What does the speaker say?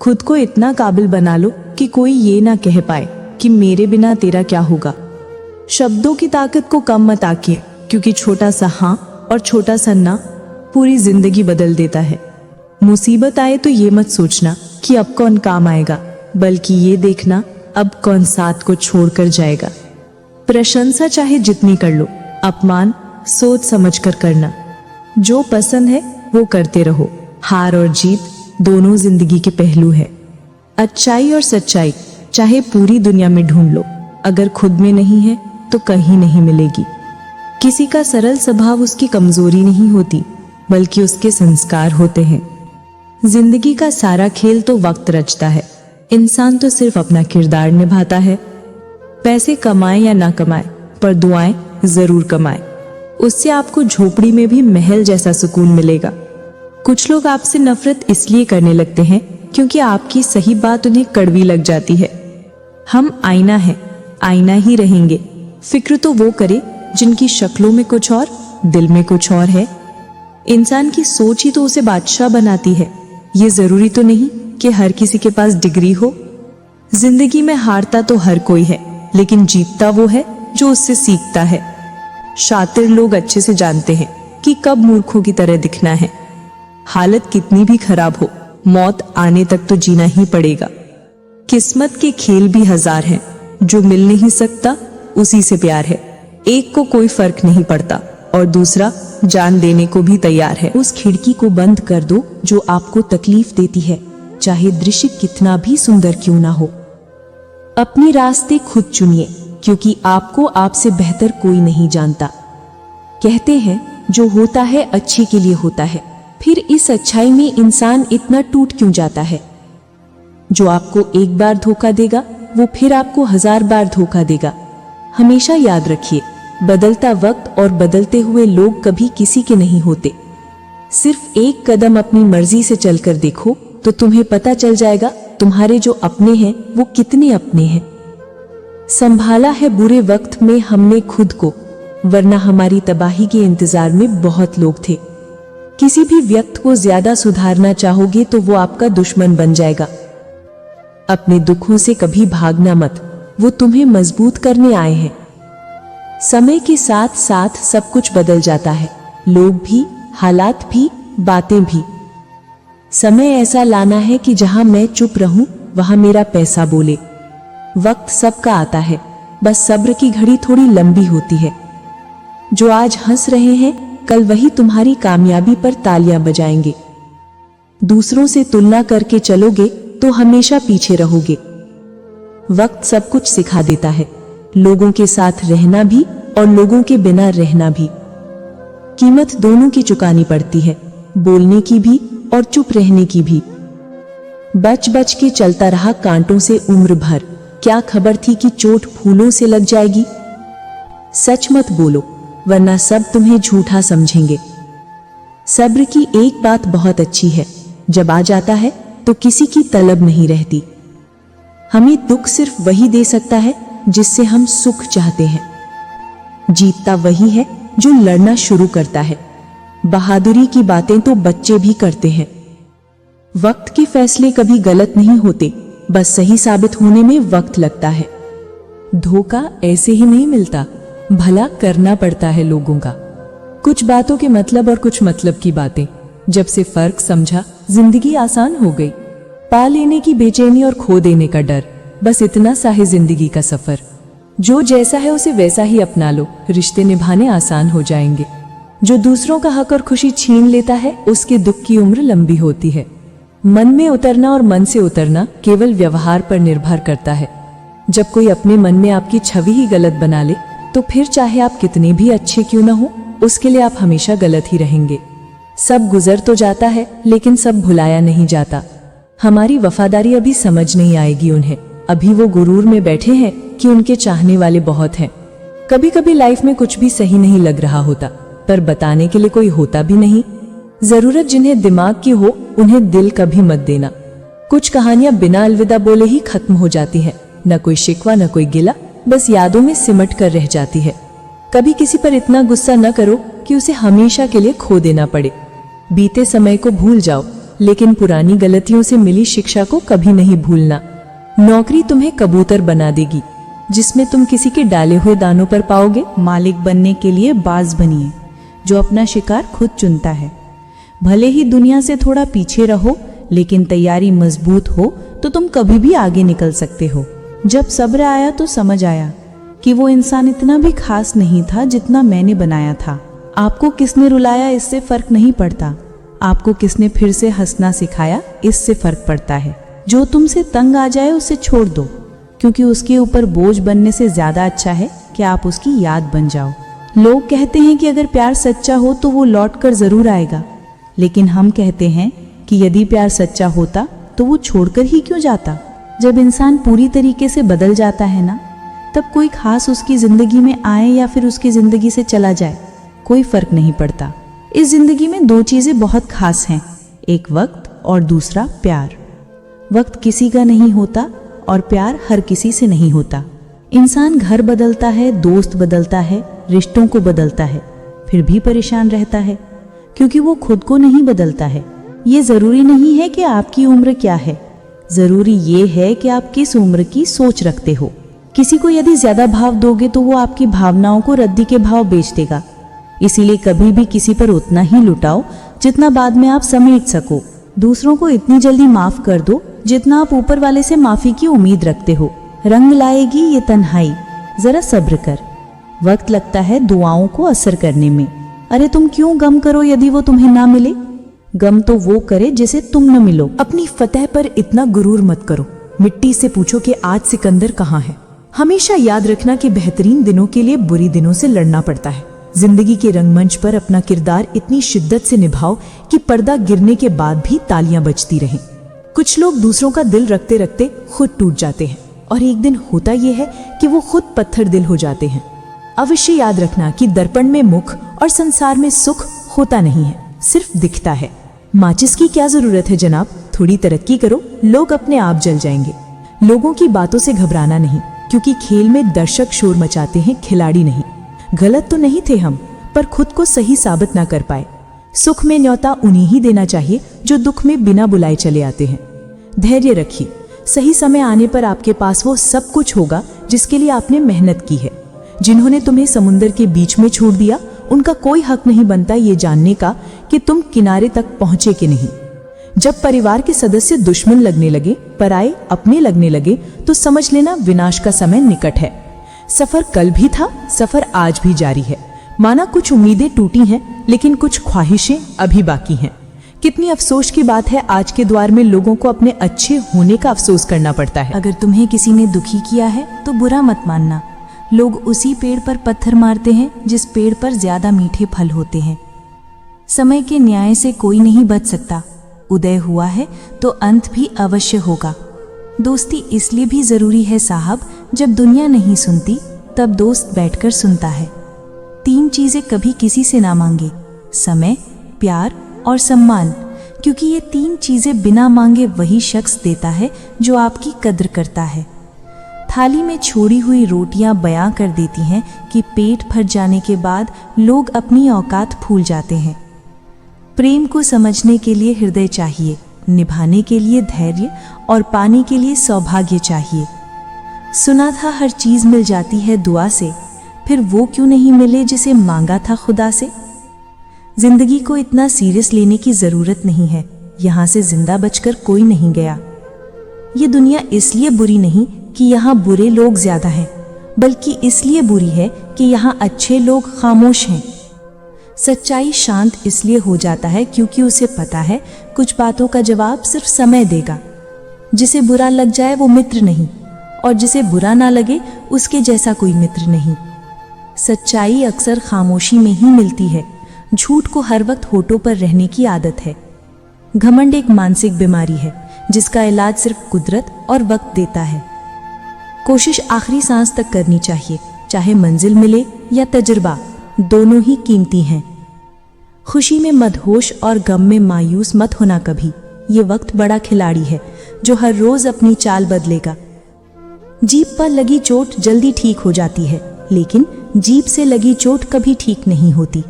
खुद को इतना काबिल बना लो कि कोई ये ना कह पाए कि मेरे बिना तेरा क्या होगा। शब्दों की ताकत को कम मत आकिए, क्योंकि छोटा सा हाँ और छोटा सा ना पूरी जिंदगी बदल देता है। मुसीबत आए तो ये मत सोचना कि अब कौन काम आएगा, बल्कि ये देखना अब कौन साथ को छोड़कर जाएगा। प्रशंसा चाहे जितनी कर लो, अपमान सोच समझ कर करना। जो पसंद है वो करते रहो। हार और जीत दोनों जिंदगी के पहलू है। अच्छाई और सच्चाई चाहे पूरी दुनिया में ढूंढ लो, अगर खुद में नहीं है तो कहीं नहीं मिलेगी। किसी का सरल स्वभाव उसकी कमजोरी नहीं होती, बल्कि उसके संस्कार होते हैं। जिंदगी का सारा खेल तो वक्त रचता है, इंसान तो सिर्फ अपना किरदार निभाता है। पैसे कमाए या ना कमाए, पर दुआएं जरूर कमाए, उससे आपको झोपड़ी में भी महल जैसा सुकून मिलेगा। कुछ लोग आपसे नफरत इसलिए करने लगते हैं क्योंकि आपकी सही बात उन्हें कड़वी लग जाती है। हम आईना हैं, आईना ही रहेंगे। फिक्र तो वो करे जिनकी शक्लों में कुछ और, दिल में कुछ और है। इंसान की सोच ही तो उसे बादशाह बनाती है। ये जरूरी तो नहीं कि हर किसी के पास डिग्री हो। जिंदगी में हारता तो हर कोई है, लेकिन जीतता वो है जो उससे सीखता है। शातिर लोग अच्छे से जानते हैं कि कब मूर्खों की तरह दिखना है। हालत कितनी भी खराब हो, मौत आने तक तो जीना ही पड़ेगा। किस्मत के खेल भी हजार हैं, जो मिल नहीं सकता उसी से प्यार है। एक को कोई फर्क नहीं पड़ता और दूसरा जान देने को भी तैयार है। उस खिड़की को बंद कर दो जो आपको तकलीफ देती है, चाहे दृश्य कितना भी सुंदर क्यों ना हो। अपने रास्ते खुद चुनिए, क्योंकि आपको आपसे बेहतर कोई नहीं जानता। कहते हैं जो होता है अच्छे के लिए होता है, फिर इस अच्छाई में इंसान इतना टूट क्यों जाता है। जो आपको एक बार धोखा देगा वो फिर आपको 1000 बार धोखा देगा। हमेशा याद रखिए, बदलता वक्त और बदलते हुए लोग कभी किसी के नहीं होते। सिर्फ एक कदम अपनी मर्जी से चलकर देखो तो तुम्हें पता चल जाएगा तुम्हारे जो अपने हैं वो कितने अपने हैं। संभाला है बुरे वक्त में हमने खुद को, वरना हमारी तबाही के इंतजार में बहुत लोग थे। किसी भी व्यक्ति को ज्यादा सुधारना चाहोगे तो वो आपका दुश्मन बन जाएगा। अपने दुखों से कभी भागना मत, वो तुम्हें मजबूत करने आए हैं। समय के साथ साथ सब कुछ बदल जाता है, लोग भी, हालात भी, बातें भी। समय ऐसा लाना है कि जहां मैं चुप रहूं वहां मेरा पैसा बोले। वक्त सबका आता है, बस सब्र की घड़ी थोड़ी लंबी होती है। जो आज हंस रहे हैं कल वही तुम्हारी कामयाबी पर तालियां बजाएंगे। दूसरों से तुलना करके चलोगे तो हमेशा पीछे रहोगे। वक्त सब कुछ सिखा देता है, लोगों के साथ रहना भी और लोगों के बिना रहना भी। कीमत दोनों की चुकानी पड़ती है, बोलने की भी और चुप रहने की भी। बच बच के चलता रहा कांटों से उम्र भर, क्या खबर थी कि चोट फूलों से लग जाएगी। सच मत बोलो, वरना सब तुम्हें झूठा समझेंगे। सब्र की एक बात बहुत अच्छी है, जब आ जाता है तो किसी की तलब नहीं रहती। हमें दुख सिर्फ वही दे सकता है जिससे हम सुख चाहते हैं। जीतता वही है जो लड़ना शुरू करता है। बहादुरी की बातें तो बच्चे भी करते हैं। वक्त के फैसले कभी गलत नहीं होते, बस सही साबित होने में वक्त लगता है। धोखा ऐसे ही नहीं मिलता, भला करना पड़ता है लोगों का। कुछ बातों के मतलब और कुछ मतलब की बातें, जब से फर्क समझा जिंदगी आसान हो गई। पा लेने की बेचैनी और खो देने का डर, बस इतना सा है जिंदगी का सफर। जो जैसा है उसे वैसा ही अपना लो, रिश्ते निभाने आसान हो जाएंगे। जो दूसरों का हक और खुशी छीन लेता है उसके दुख की उम्र लंबी होती है। मन में उतरना और मन से उतरना केवल व्यवहार पर निर्भर करता है। जब कोई अपने मन में आपकी छवि ही गलत बना ले तो फिर चाहे आप कितने भी अच्छे क्यों ना हो, उसके लिए आप हमेशा गलत ही रहेंगे। सब गुजर तो जाता है, लेकिन सब भुलाया नहीं जाता। हमारी वफादारी अभी समझ नहीं आएगी उन्हें, अभी वो गुरूर में बैठे हैं कि उनके चाहने वाले बहुत हैं। कभी कभी लाइफ में कुछ भी सही नहीं लग रहा होता, पर बताने के लिए कोई होता भी नहीं। जरूरत जिन्हें दिमाग की हो उन्हें दिल कभी मत देना। कुछ कहानियां बिना अलविदा बोले ही खत्म हो जाती हैं, न कोई शिकवा न कोई गिला, बस यादों में सिमट कर रह जाती है। कभी किसी पर इतना गुस्सा न करो कि उसे हमेशा के लिए खो देना पड़े। बीते समय को भूल जाओ, लेकिन पुरानी गलतियों से मिली शिक्षा को कभी नहीं भूलना। नौकरी तुम्हें कबूतर बना देगी, जिसमें तुम किसी के डाले हुए दानों पर पाओगे। मालिक बनने के लिए बाज बनिए, जो अपना शिकार खुद चुनता है। भले ही दुनिया से थोड़ा पीछे रहो, लेकिन तैयारी मजबूत हो तो तुम कभी भी आगे निकल सकते हो। जब सब्र आया तो समझ आया कि वो इंसान इतना भी खास नहीं था जितना मैंने बनाया था। आपको किसने रुलाया इससे फर्क नहीं पड़ता, आपको किसने फिर से हंसना सिखाया इससे फर्क पड़ता है। जो तुमसे तंग आ जाए उसे छोड़ दो, क्योंकि उसके ऊपर बोझ बनने से ज्यादा अच्छा है कि आप उसकी याद बन जाओ। लोग कहते हैं कि अगर प्यार सच्चा हो तो वो लौट कर जरूर आएगा, लेकिन हम कहते हैं कि यदि प्यार सच्चा होता तो वो छोड़कर ही क्यों जाता। जब इंसान पूरी तरीके से बदल जाता है ना, तब कोई खास उसकी जिंदगी में आए या फिर उसकी जिंदगी से चला जाए, कोई फर्क नहीं पड़ता। इस जिंदगी में दो चीजें बहुत खास हैं, एक वक्त और दूसरा प्यार। वक्त किसी का नहीं होता और प्यार हर किसी से नहीं होता। इंसान घर बदलता है, दोस्त बदलता है, रिश्तों को बदलता है, फिर भी परेशान रहता है, क्योंकि वो खुद को नहीं बदलता है। ये जरूरी नहीं है कि आपकी उम्र क्या है, जरूरी ये है कि आप किस उम्र की सोच रखते हो। किसी को यदि ज्यादा भाव दोगे तो वो आपकी भावनाओं को रद्दी के भाव बेच देगा। इसीलिए कभी भी किसी पर उतना ही लुटाओ जितना बाद में आप समेट सको। दूसरों को इतनी जल्दी माफ कर दो जितना आप ऊपर वाले से माफी की उम्मीद रखते हो। रंग लाएगी ये तन्हाई, जरा सब्र कर। वक्त लगता है दुआओं को असर करने में। अरे तुम क्यों गम करो यदि वो तुम्हें ना मिले। गम तो वो करे जिसे तुम न मिलो। अपनी फतह पर इतना गुरूर मत करो। मिट्टी से पूछो कि आज सिकंदर कहाँ है। हमेशा याद रखना कि बेहतरीन दिनों के लिए बुरी दिनों से लड़ना पड़ता है। जिंदगी के रंगमंच पर अपना किरदार इतनी शिद्दत से निभाओ कि पर्दा गिरने के बाद भी तालियां बजती रहें। कुछ लोग दूसरों का दिल रखते रखते खुद टूट जाते हैं, और एक दिन होता यह है कि वो खुद पत्थर दिल हो जाते हैं। अवश्य याद रखना कि दर्पण में मुख और संसार में सुख होता नहीं है, सिर्फ दिखता है। माचिस की क्या जरूरत है जनाब, थोड़ी तरक्की करो, लोग अपने आप जल जाएंगे। लोगों की बातों से घबराना नहीं, क्योंकि खेल में दर्शक शोर मचाते हैं, खिलाड़ी नहीं। गलत तो नहीं थे हम, पर खुद को सही साबित ना कर पाए। सुख में न्योता उन्हें ही देना चाहिए जो दुख में बिना बुलाए चले आते हैं। धैर्य रखिए, सही समय आने पर आपके पास वो सब कुछ होगा जिसके लिए आपने मेहनत की है। जिन्होंने तुम्हें समुंदर के बीच में छोड़ दिया, उनका कोई हक नहीं बनता ये जानने का कि तुम किनारे तक पहुंचे कि नहीं। जब परिवार के सदस्य दुश्मन लगने लगे, पराए अपने लगने लगे, तो समझ लेना विनाश का समय निकट है। सफर कल भी था, सफर आज भी जारी है। माना कुछ उम्मीदें टूटी हैं, लेकिन कुछ ख्वाहिशें अभी बाकी हैं। कितनी अफसोस की बात है, आज के द्वार में लोगों को अपने अच्छे होने का अफसोस करना पड़ता है। अगर तुम्हें किसी ने दुखी किया है तो बुरा मत मानना। लोग उसी पेड़ पर पत्थर मारते हैं जिस पेड़ पर ज्यादा मीठे फल होते हैं। समय के न्याय से कोई नहीं बच सकता। उदय हुआ है तो अंत भी अवश्य होगा। दोस्ती इसलिए भी जरूरी है साहब, जब दुनिया नहीं सुनती तब दोस्त बैठकर सुनता है। 3 चीजें कभी किसी से ना मांगे, समय, प्यार और सम्मान, क्योंकि ये 3 चीजें बिना मांगे वही शख्स देता है जो आपकी कद्र करता है। थाली में छोड़ी हुई रोटियां बयां कर देती हैं कि पेट भर जाने के बाद लोग अपनी औकात भूल जाते हैं। प्रेम को समझने के लिए हृदय चाहिए, निभाने के लिए धैर्य और पाने के लिए सौभाग्य चाहिए। सुना था हर चीज मिल जाती है दुआ से, फिर वो क्यों नहीं मिले जिसे मांगा था खुदा से। जिंदगी को इतना सीरियस लेने की जरूरत नहीं है, यहाँ से जिंदा बचकर कोई नहीं गया। ये दुनिया इसलिए बुरी नहीं कि यहाँ बुरे लोग ज्यादा हैं, बल्कि इसलिए बुरी है कि यहाँ अच्छे लोग खामोश हैं। सच्चाई शांत इसलिए हो जाता है क्योंकि उसे पता है कुछ बातों का जवाब सिर्फ समय देगा। जिसे बुरा लग जाए वो मित्र नहीं, और जिसे बुरा ना लगे उसके जैसा कोई मित्र नहीं। सच्चाई अक्सर खामोशी में ही मिलती है। झूठ को हर वक्त होठों पर रहने की आदत है। घमंड एक मानसिक बीमारी है जिसका इलाज सिर्फ कुदरत और वक्त देता है। कोशिश आखिरी सांस तक करनी चाहिए, चाहे मंजिल मिले या तजुर्बा, दोनों ही कीमती हैं। खुशी में मदहोश और गम में मायूस मत होना कभी। ये वक्त बड़ा खिलाड़ी है जो हर रोज अपनी चाल बदलेगा। जीभ पर लगी चोट जल्दी ठीक हो जाती है, लेकिन जीभ से लगी चोट कभी ठीक नहीं होती।